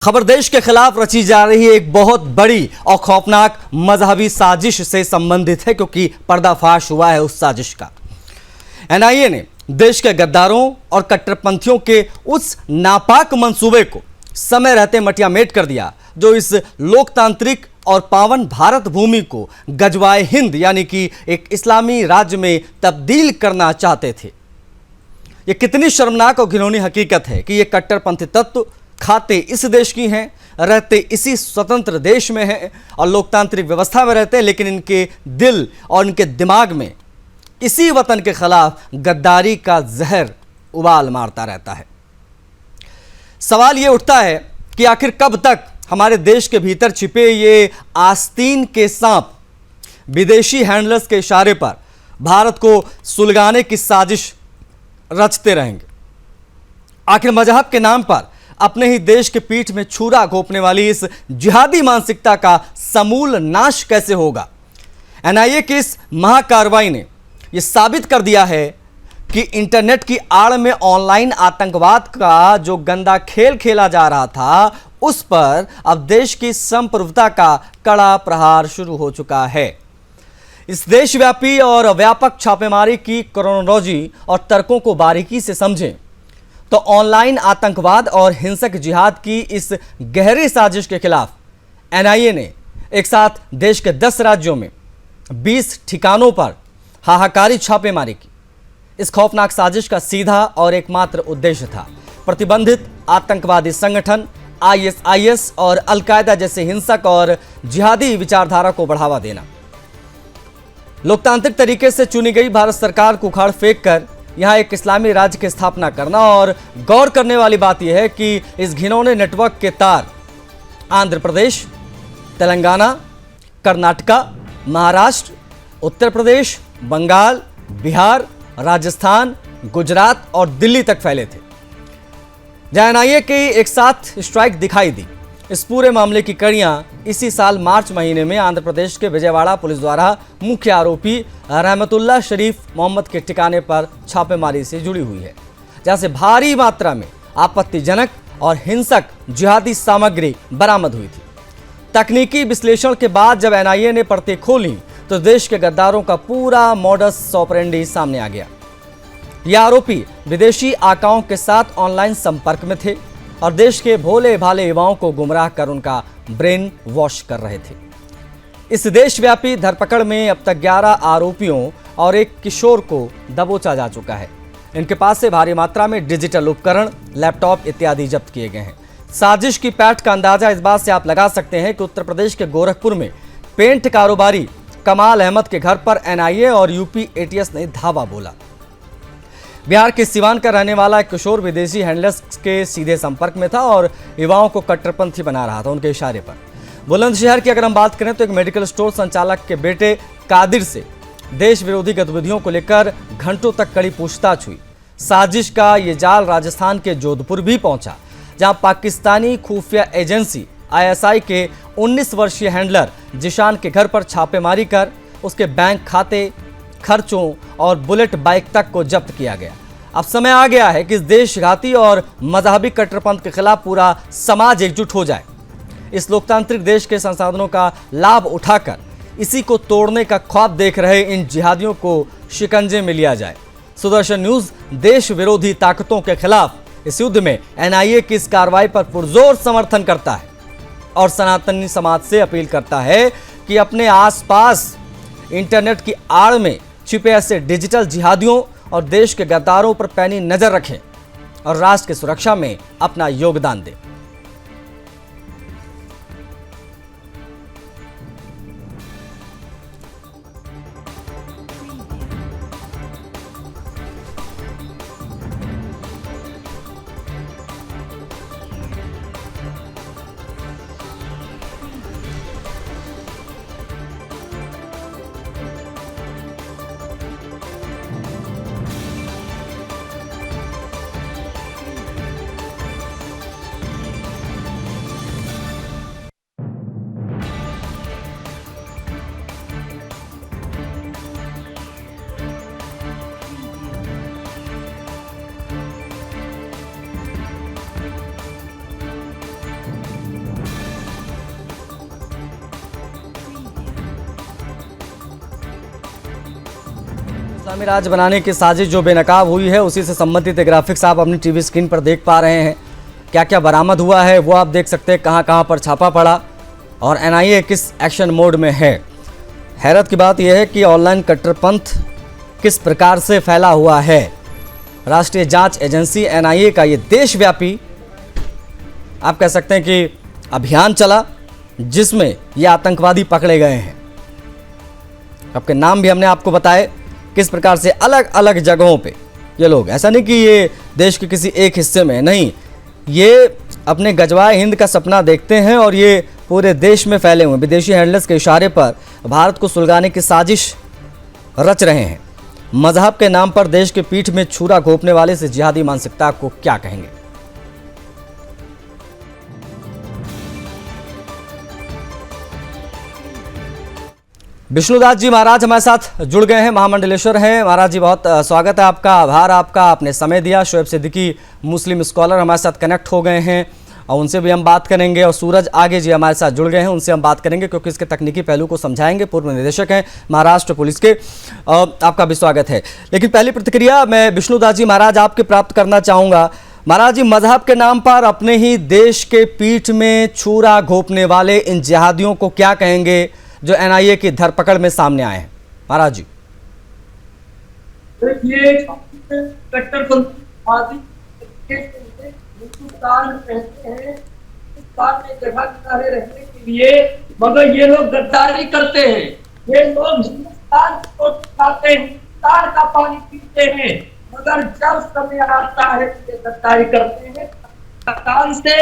खबर देश के खिलाफ रची जा रही एक बहुत बड़ी और खौफनाक मजहबी साजिश से संबंधित है, क्योंकि पर्दाफाश हुआ है उस साजिश का। एनआईए ने देश के गद्दारों और कट्टरपंथियों के उस नापाक मंसूबे को समय रहते मटियामेट कर दिया, जो इस लोकतांत्रिक और पावन भारत भूमि को गजवाए हिंद यानी कि एक इस्लामी राज्य में तब्दील करना चाहते थे। ये कितनी शर्मनाक और घिनौनी हकीकत है कि ये कट्टरपंथी तत्व खाते इस देश की हैं, रहते इसी स्वतंत्र देश में हैं और लोकतांत्रिक व्यवस्था में रहते हैं, लेकिन इनके दिल और इनके दिमाग में इसी वतन के खिलाफ गद्दारी का जहर उबाल मारता रहता है। सवाल ये उठता है कि आखिर कब तक हमारे देश के भीतर छिपे ये आस्तीन के सांप विदेशी हैंडलर्स के इशारे पर भारत को सुलगाने की साजिश रचते रहेंगे। आखिर मजहब के नाम पर अपने ही देश के पीठ में छुरा घोंपने वाली इस जिहादी मानसिकता का समूल नाश कैसे होगा? एनआईए की इस महाकार्रवाई ने यह साबित कर दिया है कि इंटरनेट की आड़ में ऑनलाइन आतंकवाद का जो गंदा खेल खेला जा रहा था, उस पर अब देश की संप्रभुता का कड़ा प्रहार शुरू हो चुका है। इस देशव्यापी और व्यापक छापेमारी की क्रोनोलॉजी और तर्कों को बारीकी से समझें तो ऑनलाइन आतंकवाद और हिंसक जिहाद की इस गहरी साजिश के खिलाफ एनआईए ने एक साथ देश के 10 राज्यों में 20 ठिकानों पर हाहाकारी छापेमारी की। इस खौफनाक साजिश का सीधा और एकमात्र उद्देश्य था प्रतिबंधित आतंकवादी संगठन आईएसआईएस और अलकायदा जैसे हिंसक और जिहादी विचारधारा को बढ़ावा देना। लोकतांत्रिक तरीके से चुनी गई भारत सरकार को उखाड़ फेंक कर यहां एक इस्लामी राज्य की स्थापना करना। और गौर करने वाली बात यह है कि इस घिनौने नेटवर्क के तार आंध्र प्रदेश, तेलंगाना, कर्नाटका, महाराष्ट्र, उत्तर प्रदेश, बंगाल, बिहार, राजस्थान, गुजरात और दिल्ली तक फैले थे, जहां एनआईए की एक साथ स्ट्राइक दिखाई दी। इस पूरे मामले की कड़ियां इसी साल मार्च महीने में आंध्र प्रदेश के विजयवाड़ा पुलिस द्वारा मुख्य आरोपी रहमतुल्लाह शरीफ मोहम्मद के ठिकाने पर छापेमारी से जुड़ी हुई है, जहां से भारी मात्रा में आपत्तिजनक और हिंसक जिहादी सामग्री बरामद हुई थी। तकनीकी विश्लेषण के बाद जब एनआईए ने परतें खोली तो देश के गद्दारों का पूरा मॉडस ऑपरेंडी सामने आ गया। ये आरोपी विदेशी आकाओं के साथ ऑनलाइन संपर्क में थे और देश के भोले भाले युवाओं को गुमराह कर उनका ब्रेन वॉश कर रहे थे। इस देशव्यापी धरपकड़ में अब तक 11 आरोपियों और एक किशोर को दबोचा जा चुका है। इनके पास से भारी मात्रा में डिजिटल उपकरण, लैपटॉप इत्यादि जब्त किए गए हैं। साजिश की पैठ का अंदाजा इस बात से आप लगा सकते हैं कि उत्तर प्रदेश के गोरखपुर में पेंट कारोबारी कमाल अहमद के घर पर एनआईए और यूपी एटीएस ने धावा बोला। बिहार के सिवान का रहने वाला एक किशोर विदेशी हैंडलर्स के सीधे संपर्क में था और युवाओं को कट्टरपंथी बना रहा था उनके इशारे पर। बुलंदशहर की अगर हम बात करें तो एक मेडिकल स्टोर संचालक के बेटे कादिर से देश विरोधी गतिविधियों को लेकर घंटों तक कड़ी पूछताछ हुई। साजिश का ये जाल राजस्थान के जोधपुर भी पहुंचा, जहां पाकिस्तानी खुफिया एजेंसी आईएसआई के 19 वर्षीय हैंडलर जिशान के घर पर छापेमारी कर उसके बैंक खाते, खर्चों और बुलेट बाइक तक को जब्त किया गया। अब समय आ गया है कि इस देशघाती और मजहबी कट्टरपंथ के खिलाफ पूरा समाज एकजुट हो जाए। इस लोकतांत्रिक देश के संसाधनों का लाभ उठाकर इसी को तोड़ने का ख्वाब देख रहे इन जिहादियों को शिकंजे में लिया जाए। सुदर्शन न्यूज देश विरोधी ताकतों के खिलाफ इस युद्ध में एनआईए की इस कार्रवाई पर पुरजोर समर्थन करता है और सनातनी समाज से अपील करता है कि अपने आसपास इंटरनेट की आड़ में छिपे ऐसे डिजिटल जिहादियों और देश के गद्दारों पर पैनी नजर रखें और राष्ट्र की सुरक्षा में अपना योगदान दें। इस्लामी राज बनाने की साजिश जो बेनकाब हुई है, उसी से संबंधित ग्राफिक्स आप अपनी टीवी स्क्रीन पर देख पा रहे हैं। क्या क्या बरामद हुआ है वो आप देख सकते हैं, कहां कहां पर छापा पड़ा और एनआईए किस एक्शन मोड में है। हैरत की बात यह है कि ऑनलाइन कट्टरपंथ किस प्रकार से फैला हुआ है। राष्ट्रीय जांच एजेंसी एनआईए का ये देशव्यापी आप कह सकते हैं कि अभियान चला, जिसमें ये आतंकवादी पकड़े गए हैं। आपके नाम भी हमने आपको बताए, किस प्रकार से अलग अलग जगहों पे ये लोग, ऐसा नहीं कि ये देश के किसी एक हिस्से में, नहीं, ये अपने गजवाए हिंद का सपना देखते हैं और ये पूरे देश में फैले हुए विदेशी हैंडलर्स के इशारे पर भारत को सुलगाने की साजिश रच रहे हैं। मजहब के नाम पर देश के पीठ में छुरा घोंपने वाले से जिहादी मानसिकता को क्या कहेंगे। विष्णुदास जी महाराज हमारे साथ जुड़ गए हैं, महामंडलेश्वर हैं। महाराज जी बहुत स्वागत है आपका, आभार आपका, आपने समय दिया। शोएब सिद्दीकी मुस्लिम स्कॉलर हमारे साथ कनेक्ट हो गए हैं और उनसे भी हम बात करेंगे, और सूरज आगे जी हमारे साथ जुड़ गए हैं, उनसे हम बात करेंगे क्योंकि इसके तकनीकी पहलू को समझाएंगे। पूर्व निदेशक हैं महाराष्ट्र पुलिस के, आपका भी स्वागत है। लेकिन पहली प्रतिक्रिया मैं विष्णुदास जी महाराज आपके प्राप्त करना चाहूँगा। महाराज जी, मजहब के नाम पर अपने ही देश के पीठ में छुरा घोंपने वाले इन जिहादियों को क्या कहेंगे जो एनआईए की धरपकड़ में सामने आए हैं। महाराज जी, ये कट्टरपंथी हिंदुस्तान में रहते हैं, हिंदुस्तान में जगह किनारे रहने के लिए, मगर ये लोग गद्दारी करते हैं। ये लोग हिंदुस्तान को खाते हैं, हिंदुस्तान का पानी पीते हैं, मगर जब समय आता है तो ये गद्दारी करते हैं। पाकिस्तान से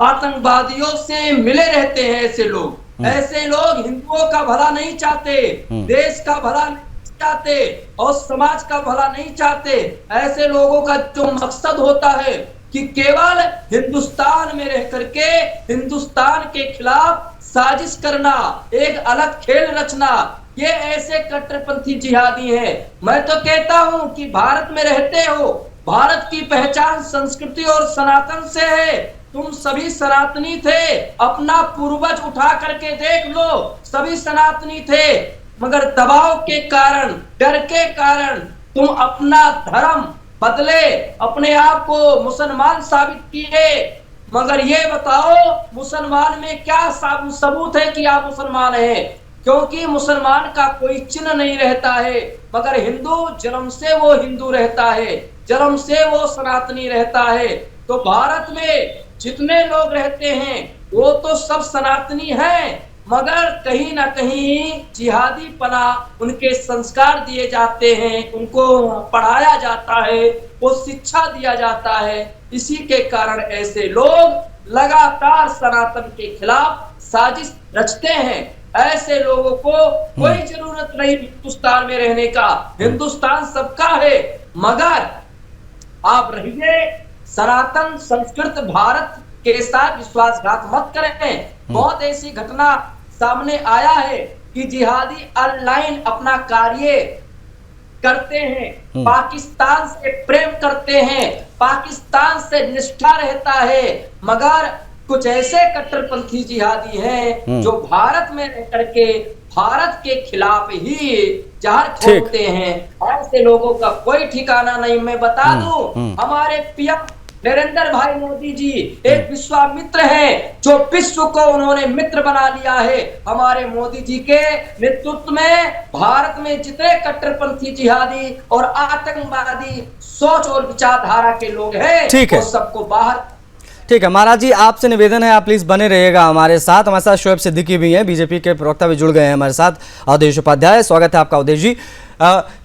आतंकवादियों से मिले रहते हैं ऐसे लोग। ऐसे लोग हिंदुओं का भला नहीं चाहते, देश का भला नहीं चाहते और समाज का भला नहीं चाहते। ऐसे लोगों का जो मकसद होता है कि केवल हिंदुस्तान में रह करके हिंदुस्तान के खिलाफ साजिश करना, एक अलग खेल रचना, ये ऐसे कट्टरपंथी जिहादी हैं। मैं तो कहता हूं कि भारत में रहते हो, भारत की पहचान संस्कृति और सनातन से है। तुम सभी सनातनी थे, अपना पूर्वज उठा करके देख लो, सभी सनातनी थे, मगर दबाव के कारण, डर के कारण तुम अपना धर्म बदले, अपने आप को मुसलमान साबित किए। मगर ये बताओ, मुसलमान में क्या सबूत है कि आप मुसलमान हैं? क्योंकि मुसलमान का कोई चिन्ह नहीं रहता है, मगर हिंदू जन्म से वो हिंदू रहता है, जन्म से वो सनातनी रहता है। तो भारत में जितने लोग रहते हैं वो तो सब सनातनी हैं, मगर कहीं ना कहीं जिहादी पना उनके संस्कार दिए जाते हैं, उनको पढ़ाया जाता है, वो शिक्षा दिया जाता है। इसी के कारण ऐसे लोग लगातार सनातन के खिलाफ साजिश रचते हैं। ऐसे लोगों को कोई जरूरत नहीं हिंदुस्तान में रहने का, हिंदुस्तान सबका है, मगर आप रहिए सनातन संस्कृत भारत के साथ विश्वासघात मत करें। बहुत ऐसी घटना सामने आया है कि जिहादी ऑनलाइन अपना कार्य करते हैं, पाकिस्तान से प्रेम करते हैं, पाकिस्तान से निष्ठा रहता है, मगर कुछ ऐसे कट्टरपंथी जिहादी हैं जो भारत में रह करके भारत के खिलाफ ही जहर खोलते हैं। ऐसे लोगों का कोई ठिकाना नहीं। मैं बता दूं, हमारे पीएम नरेंद्र भाई मोदी जी एक विश्वामित्र हैं, जो विश्व को उन्होंने मित्र बना लिया है। हमारे मोदी जी के नेतृत्व में भारत में जितने कट्टरपंथी जिहादी और आतंकवादी सोच और विचारधारा के लोग हैं, वो सबको बाहर। ठीक है महाराज जी, आपसे निवेदन है आप प्लीज बने रहिएगा हमारे साथ। हमारे साथ शोएब सिद्दीकी भी हैं, बीजेपी के प्रवक्ता भी जुड़ गए हैं हमारे साथ, अवधेश उपाध्याय, स्वागत है आपका अवधेश जी।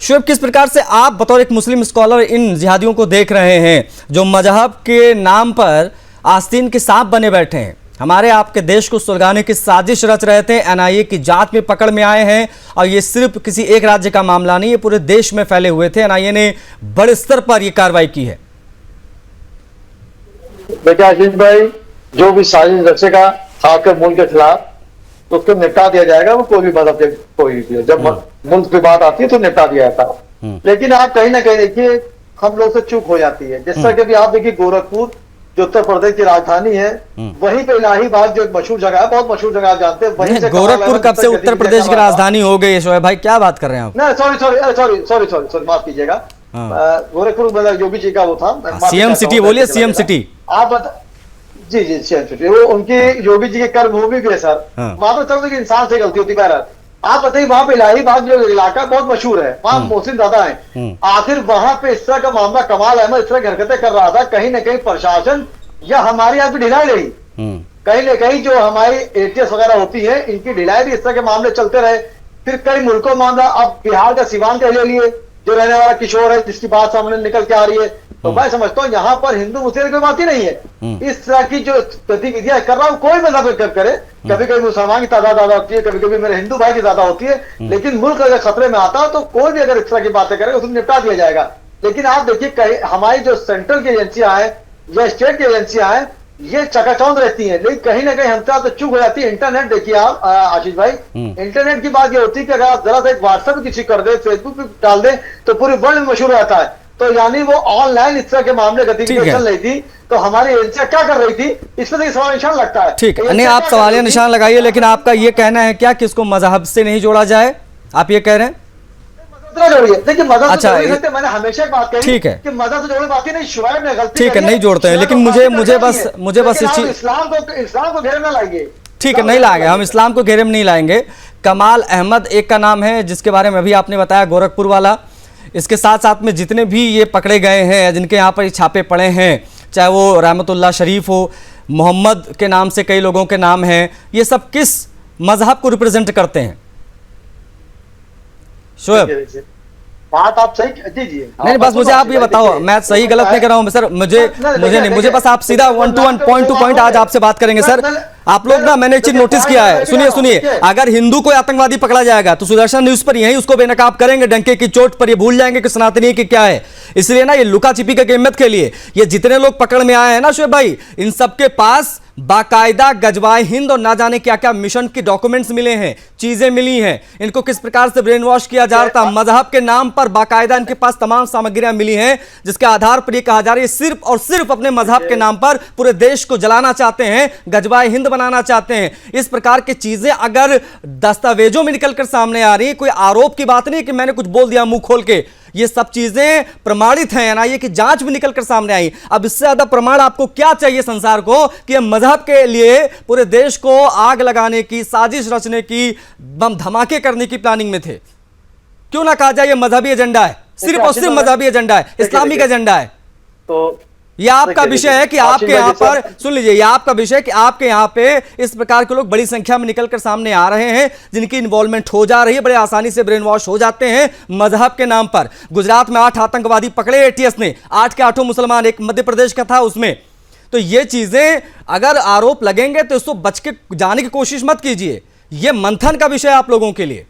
शोएब, किस प्रकार से आप बतौर एक मुस्लिम स्कॉलर इन जिहादियों को देख रहे हैं जो मजहब के नाम पर आस्तीन के सांप बने बैठे हैं, हमारे आपके देश को सुलगाने की साजिश रच रहे थे, एनआईए की जांच में पकड़ में आए हैं, और ये सिर्फ किसी एक राज्य का मामला नहीं, ये पूरे देश में फैले हुए थे। एनआईए ने बड़े स्तर पर यह कार्रवाई की है। बेटा आशीष भाई, जो भी साजिश रचेगा खासकर मुल्क के खिलाफ, तो उसको निपटा दिया जाएगा। वो कोई भी मदद, कोई भी, जब मुल्क की बात आती है तो निपटा दिया जाता है। लेकिन आप कहीं ना कहीं देखिए, हम लोग से चूक हो जाती है। जिस तरह के भी आप देखिए, गोरखपुर जो उत्तर प्रदेश की राजधानी है, वहीं पे इलाहाबाद जो एक मशहूर जगह है, बहुत मशहूर जगह आप जानते हैं, वहीं से गोरखपुर कब से उत्तर प्रदेश की राजधानी हो गई है शोएब भाई, क्या बात कर रहे हैं आप? नहीं, सॉरी, माफ कीजिएगा। गोरखपुर मतलब योगी जी का वो था, सीएम सिटी बोलिए, सीएम सिटी। आप बता जी सीएम सिटी, वो उनकी योगी जी की कर्मभूमि भी है सर। वहां पर चलते कि इंसान से गलती होती है। आप बताइए, वहां पे इलाहाबाद जो इलाका बहुत मशहूर है, वहां मोहसिन दादा है, आखिर वहां पे इस तरह का मामला, कमाल अहमद इस तरह की हरकतें कर रहा था, कहीं ना कहीं प्रशासन या हमारी यहाँ पे ढिलाई रही, कहीं ना कहीं जो हमारी एटीएस वगैरह होती है, इनकी ढिलाई भी, इस तरह के मामले चलते रहे। फिर कई मुल्कों में अब बिहार का सिवान का ले लिए, जो रहने वाला किशोर है, जिसकी बात सामने निकल के आ रही है, तो मैं समझता हूँ यहाँ पर हिंदू मुस्लिम की बात ही नहीं है। इस तरह की जो गतिविधियां कर रहा हूँ, कोई मजहब करे, कभी कभी मुसलमान की तादाद ज्यादा होती है, कभी कभी मेरे हिंदू भाई की ज्यादा होती है, लेकिन मुल्क अगर खतरे में आता है तो कोई भी अगर इस तरह की बातें करे उसको निपटा दिया जाएगा। लेकिन आप देखिए, हमारी जो सेंट्रल की एजेंसियां हैं या स्टेट की एजेंसियां हैं, ये चकाचौंध रहती हैं, लेकिन कहीं ना कहीं हमसे तो चूक हो जाती है। इंटरनेट देखिए आप आशीष भाई, इंटरनेट की बात ये होती है कि अगर आप जरा सा एक व्हाट्सएप किसी कर दे, फेसबुक पे डाल दे, तो पूरे वर्ल्ड में मशहूर रहता है। तो यानी वो ऑनलाइन इस तरह के मामले गतिविधियां चल रही थी, तो हमारी एजेंसियां क्या कर रही थी, इसमें तो सवाल निशान लगता है। ठीक है, नहीं आप सवालिया निशान लगाइए, लेकिन आपका ये कहना है क्या कि इसको मजहब से नहीं जोड़ा जाए, आप ये कह रहे हैं? देखिए मजहब अच्छा, मैंने हमेशा बात कही, ठीक है, कि मजहब से जोड़े बात ही नहीं, शुआइब ने गलती, ठीक है, नहीं जोड़ते हैं, लेकिन मुझे बस इस चीज, इस्लाम को घेरे में लाएंगे, ठीक है, नहीं लाएंगे हम, इस्लाम को घेरे में नहीं लाएंगे। कमाल अहमद एक का नाम है, जिसके बारे में अभी आपने बताया, गोरखपुर वाला। इसके साथ साथ में जितने भी ये पकड़े गए हैं, जिनके यहाँ पर छापे पड़े हैं, चाहे वो रहमतुल्लाह शरीफ हो, मोहम्मद के नाम से कई लोगों के नाम हैं, ये सब किस मजहब को रिप्रेजेंट करते हैं शोएब? बात आप सही, जी नहीं, बस मुझे आप ये बताओ, मैं सही गलत नहीं कर रहा हूँ सर, मुझे बस आप सीधा 1 to 1 पॉइंट टू पॉइंट आज आपसे बात करेंगे सर। आप लोग ना, मैंने एक चीज नोटिस किया है, सुनिए, अगर हिंदू को आतंकवादी पकड़ा जाएगा तो सुदर्शन न्यूज पर यही उसको बेनकाब करेंगे डंके की चोट पर, ये भूल जाएंगे कि सनातनी की क्या है। इसलिए ना ये लुका छिपी के गेमत के लिए ये जितने लोग पकड़ में आए हैं ना शोएब भाई, इन सबके पास बाकायदा गजवाए हिंद और ना जाने क्या क्या मिशन की डॉक्यूमेंट्स मिले हैं, चीजें मिली हैं, इनको किस प्रकार से ब्रेन वॉश किया जा रहा था, मजहब के नाम पर बाकायदा इनके पास तमाम सामग्रियां मिली हैं, जिसके आधार पर यह कहा जा रहा है सिर्फ और सिर्फ अपने मजहब के नाम पर पूरे देश को जलाना चाहते हैं, गजवाए हिंद बनाना चाहते हैं। इस प्रकार की चीजें अगर दस्तावेजों में निकलकर सामने आ रही, कोई आरोप की बात नहीं कि मैंने कुछ बोल दिया मुंह खोल के, ये सब चीजें प्रमाणित हैं ना, ये कि जांच में निकलकर सामने आई। अब इससे ज्यादा प्रमाण आपको क्या चाहिए संसार को कि मजहब के लिए पूरे देश को आग लगाने की, साजिश रचने की, बम धमाके करने की प्लानिंग में थे? क्यों ना कहा जाए ये मजहबी एजेंडा है, सिर्फ और सिर्फ मजहबी एजेंडा है, इस्लामिक एजेंडा है। तो ये आपका विषय है कि आपके यहाँ पर, सुन लीजिए, ये आपका विषय है कि आपके यहाँ पे इस प्रकार के लोग बड़ी संख्या में निकलकर सामने आ रहे हैं, जिनकी इन्वॉल्वमेंट हो जा रही है, बड़े आसानी से ब्रेन वॉश हो जाते हैं मजहब के नाम पर। गुजरात में 8 आतंकवादी पकड़े एटीएस ने, 8 के 8 मुसलमान, एक मध्य प्रदेश का था उसमें। तो ये चीजें अगर आरोप लगेंगे तो इसको बच के जाने की कोशिश मत कीजिए, ये मंथन का विषय है आप लोगों के लिए।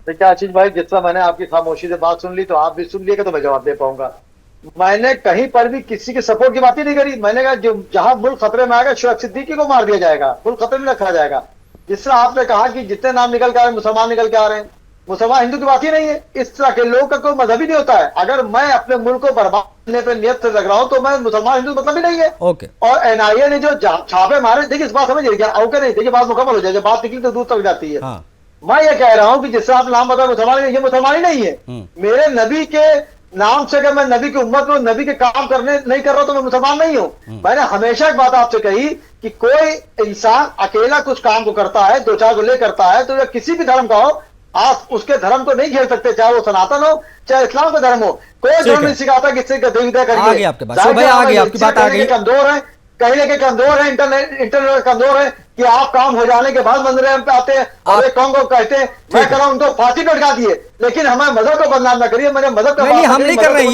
देखिए आशीष भाई, जिस तरह मैंने आपकी खामोशी से बात सुन ली, तो आप भी सुन लिएगा तो मैं जवाब दे पाऊंगा। मैंने कहीं पर भी किसी के सपोर्ट की बात ही नहीं करी। मैंने कहा जो जहां मुल्क खतरे में आएगा, शोएब सिद्दीकी को मार दिया जाएगा, मुल्क खतरे में रखा जाएगा। जिस तरह आपने कहा कि जितने नाम निकल के आ रहे हैं, मुसलमान निकल के आ रहे हैं, मुसलमान हिंदू की बात ही नहीं है। इस तरह के लोग का कोई मजहब ही नहीं होता है। अगर मैं अपने मुल्क को बर्बाद करने पर नियत से लग रहा हूं तो मैं मुसलमान हिंदू मतलब ही नहीं है। और एनआईए ने जो छापे मारे, देखिए इस बात समझिए क्या, ओके नहीं, देखिए बात मुकम्मल हो जाए, जब बात निकली तो दूर तक जाती है। मैं ये कह रहा हूं कि जिससे आप नाम बताओ मुसलमान, ये मुसलमान ही नहीं है। मेरे नबी के नाम से अगर मैं नबी की उम्मत में नबी के काम करने नहीं कर रहा तो मैं मुसलमान नहीं हूं। मैंने हमेशा एक बात आपसे कही कि कोई इंसान अकेला कुछ काम को करता है, 2-4 को ले करता है, तो या किसी भी धर्म का हो, आप उसके धर्म को नहीं घेर सकते, चाहे वो सनातन हो चाहे इस्लाम का धर्म हो। कोई धर्म नहीं सिखाता कि इससे गतिविधियां करिए। आपकी बात आ गई। कमजोर है, कहीं लेके कमजोर है, इंटरनेट कमजोर है कि आप काम हो जाने के बाद मंदिर पे आते हैं और एक कौन को कहते हैं, मैं कह रहा हूं उनको फांसी पे लटका दिए, लेकिन हमारे मजहब को बदनाम ना करिए। मेरे मजहब का नहीं, हम नहीं कर रहे हैं।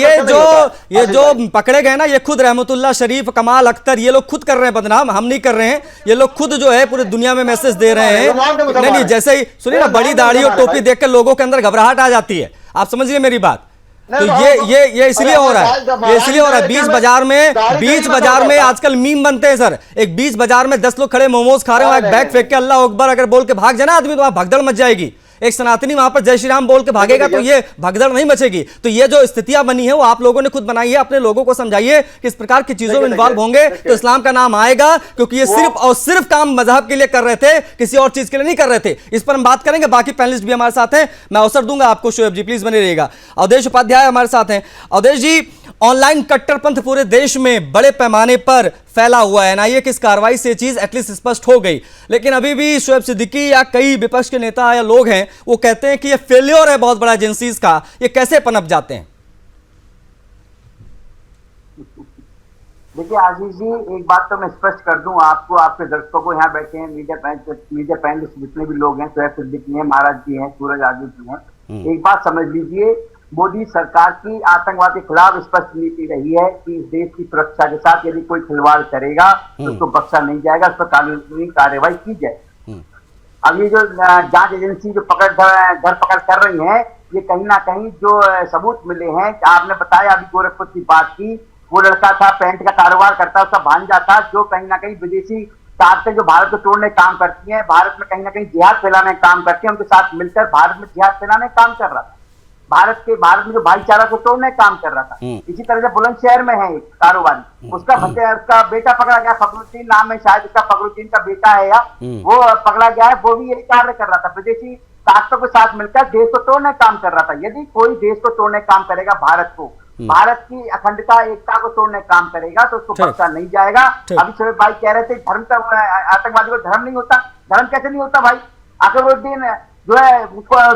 ये जो पकड़े गए ना, ये खुद रहमतुल्लाह शरीफ, कमाल अख्तर, ये लोग खुद कर रहे हैं बदनाम, हम नहीं कर रहे हैं। ये लोग खुद जो है पूरी दुनिया में मैसेज दे रहे हैं। नहीं, जैसे ही सुनिए ना, बड़ी दाढ़ी और टोपी देखकर लोगों के अंदर घबराहट आ जाती है, आप समझिए मेरी बात। तो ये इसलिए हो रहा है, ये इसलिए हो रहा है। बीच बाजार में आजकल मीम बनते हैं सर। एक बीच बाजार में 10 लोग खड़े मोमोज खा रहे हो, एक बैग फेंक के अल्लाह अकबर अगर बोल के भाग जाए ना आदमी, तो वहां भगदड़ मच जाएगी। एक सनातनी वहां पर जय श्री राम बोल के भागेगा तो ये भगदड़ नहीं मचेगी। तो ये जो स्थितियां बनी है वो आप लोगों ने खुद बनाई है। अपने लोगों को समझाइए कि इस प्रकार की चीजों में इन्वॉल्व होंगे तो इस्लाम का नाम आएगा, क्योंकि ये सिर्फ और सिर्फ काम मजहब के लिए कर रहे थे, किसी और चीज के लिए नहीं कर रहे थे। इस पर हम बात करेंगे, बाकी पैनलिस्ट भी हमारे साथ हैं, मैं अवसर दूंगा आपको। शोएब जी प्लीज बने रहिएगा। अवधेश उपाध्याय हमारे साथ हैं। अवधेश जी, ऑनलाइन कट्टरपंथ पूरे देश में बड़े पैमाने पर फैला हुआ है। एनआईए की इस कार्रवाई से चीज एटलीस्ट स्पष्ट हो गई, लेकिन अभी भी शोएब सिद्दीकी या कई विपक्ष के नेता या लोग हैं वो कहते हैं कि ये फेल्योर है बहुत बड़ा एजेंसीज का, ये कैसे पनप जाते हैं? देखिए आशीष जी, एक बात तो मैं स्पष्ट कर दूं आपको, आपके दर्शकों को, यहाँ बैठे हैं मीडिया पैनलिस्ट जितने भी लोग हैं, शोएब सिद्दीकी हैं, महाराज जी हैं, सूरज आदित्य जी हैं। एक बात समझ लीजिए, मोदी सरकार की आतंकवाद के खिलाफ स्पष्ट नीति रही है कि इस देश की सुरक्षा के साथ यदि कोई खिलवाड़ करेगा तो उसको बख्शा नहीं जाएगा, उस पर कानूनी कार्रवाई की जाए। अब ये जो जांच एजेंसी जो धरपकड़ कर रही है, ये कहीं ना कहीं जो सबूत मिले हैं, आपने बताया अभी गोरखपुर की बात की, वो लड़का था पेंट का कारोबार करता, उसका भांजा था, जो कहीं ना कहीं विदेशी ताकतें जो भारत को तोड़ने काम करती हैं, भारत में कहीं ना कहीं जिहाद फैलाने का काम करती है, उनके साथ मिलकर भारत में जिहाद फैलाने का काम कर रहा था। भारत में जो भाईचारा को तोड़ने का काम कर रहा था। इसी तरह से बुलंदशहर में है एक कारोबारी, उसका बेटा पकड़ा गया, फखरुद्दीन नाम है शायद उसका, फखरुद्दीन का बेटा है या वो पकड़ा गया है, वो भी यही कार्य कर रहा था, विदेशी ताकतों के साथ मिलकर देश को तोड़ने का काम कर रहा था। यदि कोई देश को तोड़ने का काम करेगा, भारत को, भारत की अखंडता एकता को तोड़ने का काम करेगा तो उसको बख्शा नहीं जाएगा। अभी शोएब भाई कह रहे थे धर्म का, आतंकवादी को धर्म नहीं होता, धर्म कैसे नहीं होता भाई? फखरुद्दीन जो है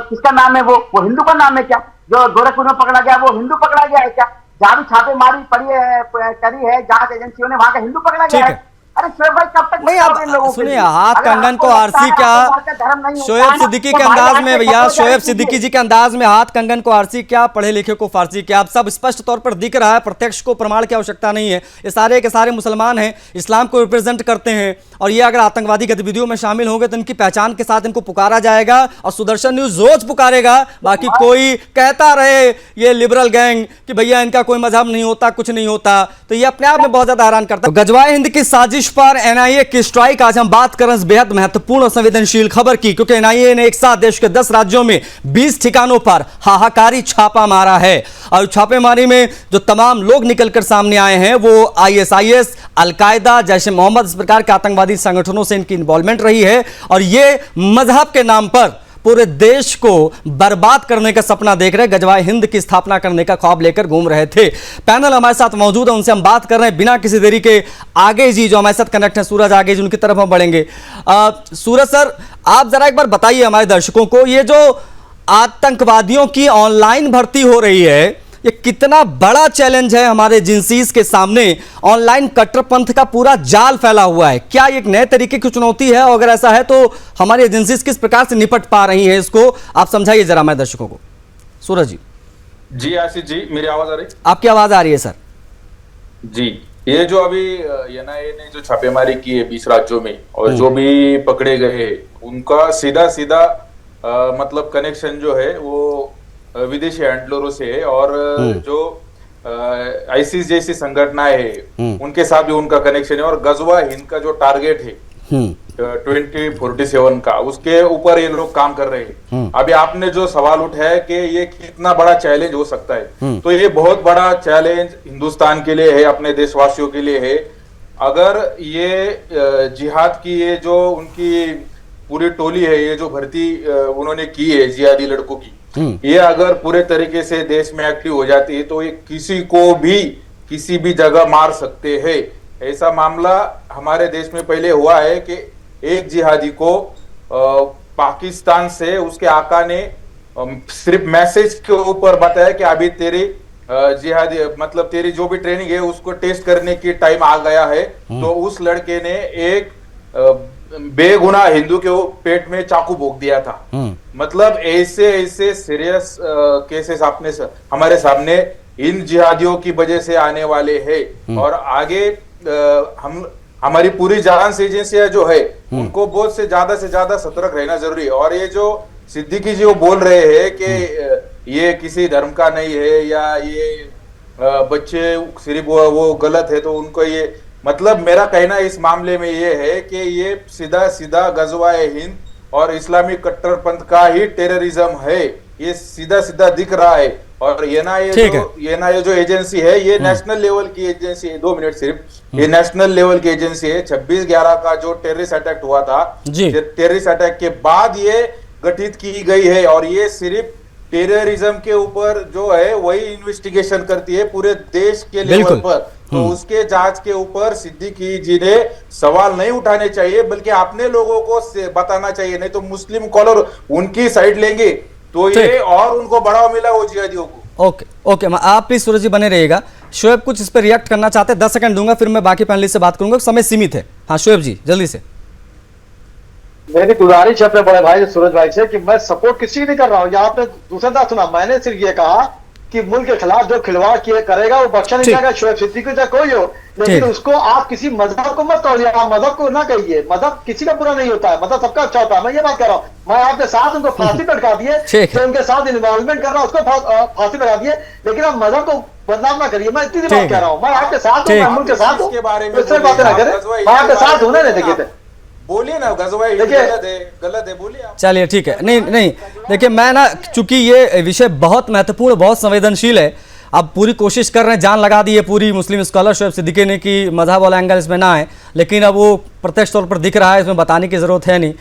किसका नाम है, वो हिंदू का नाम है क्या? जो गोरखपुर में पकड़ा गया वो हिंदू पकड़ा गया है क्या? जहां भी छापेमारी करी है जांच एजेंसियों ने, वहां का हिंदू पकड़ा गया है। अरे शोएब भाई कब तक नहीं, आप सुनिए, हाथ कंगन को आरसी क्या शोएब सिद्दीकी के अंदाज में, भैया शोएब सिद्दीकी जी के अंदाज में हाथ कंगन को आरसी क्या, पढ़े लिखे को फारसी क्या, अब सब स्पष्ट तौर पर दिख रहा है। प्रत्यक्ष को प्रमाण की आवश्यकता नहीं है। ये सारे के सारे मुसलमान हैं, इस्लाम को रिप्रेजेंट करते हैं, और ये अगर आतंकवादी गतिविधियों में शामिल होंगे तो इनकी पहचान के साथ इनको पुकारा जाएगा, और सुदर्शन न्यूज रोज पुकारेगा। बाकी कोई कहता रहे ये लिबरल गैंग कि भैया इनका कोई मजहब नहीं होता, कुछ नहीं होता, तो ये अपने आप में बहुत ज्यादा हैरान करता है। गजवाए हिंद की साजिश पर एनआईए की स्ट्राइक, आज हम बात कर रहे हैं बेहद महत्वपूर्ण और संवेदनशील खबर की, क्योंकि एनआईए ने एक साथ देश के 10 राज्यों में 20 ठिकानों पर हाहाकारी छापा मारा है। और छापेमारी में जो तमाम लोग निकलकर सामने आए हैं वो आईएसआईएस, अलकायदा, जैश-ए मोहम्मद, इस प्रकार के आतंकवादी संगठनों से इनकी इन्वॉल्वमेंट रही है, और ये मजहब के नाम पर पूरे देश को बर्बाद करने का सपना देख रहे, गजवाए हिंद की स्थापना करने का ख्वाब लेकर घूम रहे थे। पैनल हमारे साथ मौजूद है, उनसे हम बात कर रहे हैं बिना किसी देरी के। आगे जी जो हमारे साथ कनेक्ट है, सूरज आगे जी, उनकी तरफ हम बढ़ेंगे। सूरज सर, आप जरा एक बार बताइए हमारे दर्शकों को, ये जो आतंकवादियों की ऑनलाइन भर्ती हो रही है, ये कितना बड़ा चैलेंज है हमारे एजेंसीज के सामने? ऑनलाइन कट्टरपंथ का पूरा जाल फैला हुआ है, क्या एक नए तरीके की चुनौती है? और अगर ऐसा है तो हमारी एजेंसीज किस प्रकार से निपट पा रही है इसको, आप समझाइए जरा हमारे दर्शकों को। सूरज जी। जी आशीष जी, मेरी आवाज आ रही? आपकी आवाज आ रही है सर जी। ये जो अभी एनआईए ने जो छापेमारी की है 20 राज्यों में, और जो भी पकड़े गए उनका सीधा सीधा मतलब कनेक्शन जो है वो विदेशी हैंडलरों से है, और जो आईसिस जैसी संगठनाएं है उनके साथ भी उनका कनेक्शन है। और गजवा हिंद का जो टारगेट है 2047 का, उसके ऊपर ये लोग काम कर रहे हैं। अभी आपने जो सवाल उठाया कि ये कितना बड़ा चैलेंज हो सकता है, तो ये बहुत बड़ा चैलेंज हिंदुस्तान के लिए है, अपने देशवासियों के लिए है। अगर ये जिहाद की ये जो उनकी पूरी टोली है, ये जो भर्ती उन्होंने की है जिहादी लड़कों की, ये अगर पूरे तरीके से देश में एक्टिव हो जाती है तो ये किसी को भी किसी भी जगह मार सकते हैं। ऐसा मामला हमारे देश में पहले हुआ है कि एक जिहादी को पाकिस्तान से उसके आका ने सिर्फ मैसेज के ऊपर बताया कि अभी तेरी जिहादी मतलब तेरी जो भी ट्रेनिंग है उसको टेस्ट करने की टाइम आ गया है, तो उस लड़के ने एक बेगुनाह हिंदू के पेट में चाकू भोंक दिया था। मतलब ऐसे ऐसे सीरियस केसेस आपने हमारे सामने इन जिहादियों की वजह से आने वाले हैं। और आगे हमारी पूरी जांच एजेंसियां जो है उनको बहुत से ज्यादा सतर्क रहना जरूरी है। और ये जो सिद्दीकी जी वो बोल रहे हैं कि ये किसी धर्म का नहीं है या ये बच्चे सिर्फ वो गलत है, तो उनको ये मतलब मेरा कहना इस मामले में ये है कि ये सीधा सीधा गजवाए हिंद और इस्लामिक कट्टरपंथ का ही टेररिज्म है, ये सीधा सीधा दिख रहा है। और एनआईए जो एजेंसी है, ये नेशनल लेवल की एजेंसी है। 2 मिनट सिर्फ, ये नेशनल लेवल की एजेंसी है। 26/11 का जो टेररिस्ट अटैक हुआ था, टेररिस्ट अटैक के बाद ये गठित की गई है और ये सिर्फ टेररिज्म के ऊपर जो है वही इन्वेस्टिगेशन करती है पूरे देश के लेवल पर। तो उसके जांच के ऊपर सिद्दीकी जी ने सवाल नहीं उठाने चाहिए, बल्कि अपने लोगों को बताना चाहिए। नहीं तो मुस्लिम कॉलर उनकी साइड लेंगे तो ये और उनको बढ़ावा मिला वो जिहादियों को। ओके, आप प्लीज सूरज जी बने रहिएगा। शोएब कुछ इस पर रिएक्ट करना चाहते हैं? 10 सेकंड दूंगा, फिर मैं बाकी पैनलिस्ट से बात करूंगा, समय सीमित है। हाँ शोएब जी जल्दी से। मेरी गुजारिश है अपने बड़े भाई सूरज भाई से कि मैं सपोर्ट किसी नहीं कर रहा हूँ। यहाँ पे दूसरा बात सुना, मैंने सिर्फ ये कहा कि मुल्क के खिलाफ जो खिलवाड़ किए करेगा वो बख्शा नहीं जाएगा, शोएब सिद्दीकी चाहे कोई हो। लेकिन उसको आप किसी मजहब को मत तोड़िए, आप मजहब को ना कहिए। मजहब किसी का बुरा नहीं होता है, मजहब सबका अच्छा होता है। मैं ये बात कह रहा हूँ, मैं आपके साथ उनको फांसी पर लटका दिए, जो उनके साथ इन्वॉल्वमेंट कर रहा है उसको फांसी लगा दिए, लेकिन आप मजहब को बदनाम ना करिए। मैं इतनी बात कह रहा हूँ, मैं आपके साथ हूँ, मैं मुल्क के साथ हूँ, बातें ना करें। मैं आपके साथ होने नहीं देखिए, बोलिए ना गजवाई गलत है बोलिए आप। चलिए ठीक है, नहीं देखिए मैं ना, चूंकि ये विषय बहुत महत्वपूर्ण, बहुत संवेदनशील है, अब पूरी कोशिश कर रहे हैं, जान लगा दी है पूरी मुस्लिम स्कॉलर शोएब सिद्दीकी ने कि मजहब वाला एंगल इसमें ना है, लेकिन अब वो प्रत्यक्ष तौर पर दिख रहा है, इसमें बताने की जरूरत है नहीं।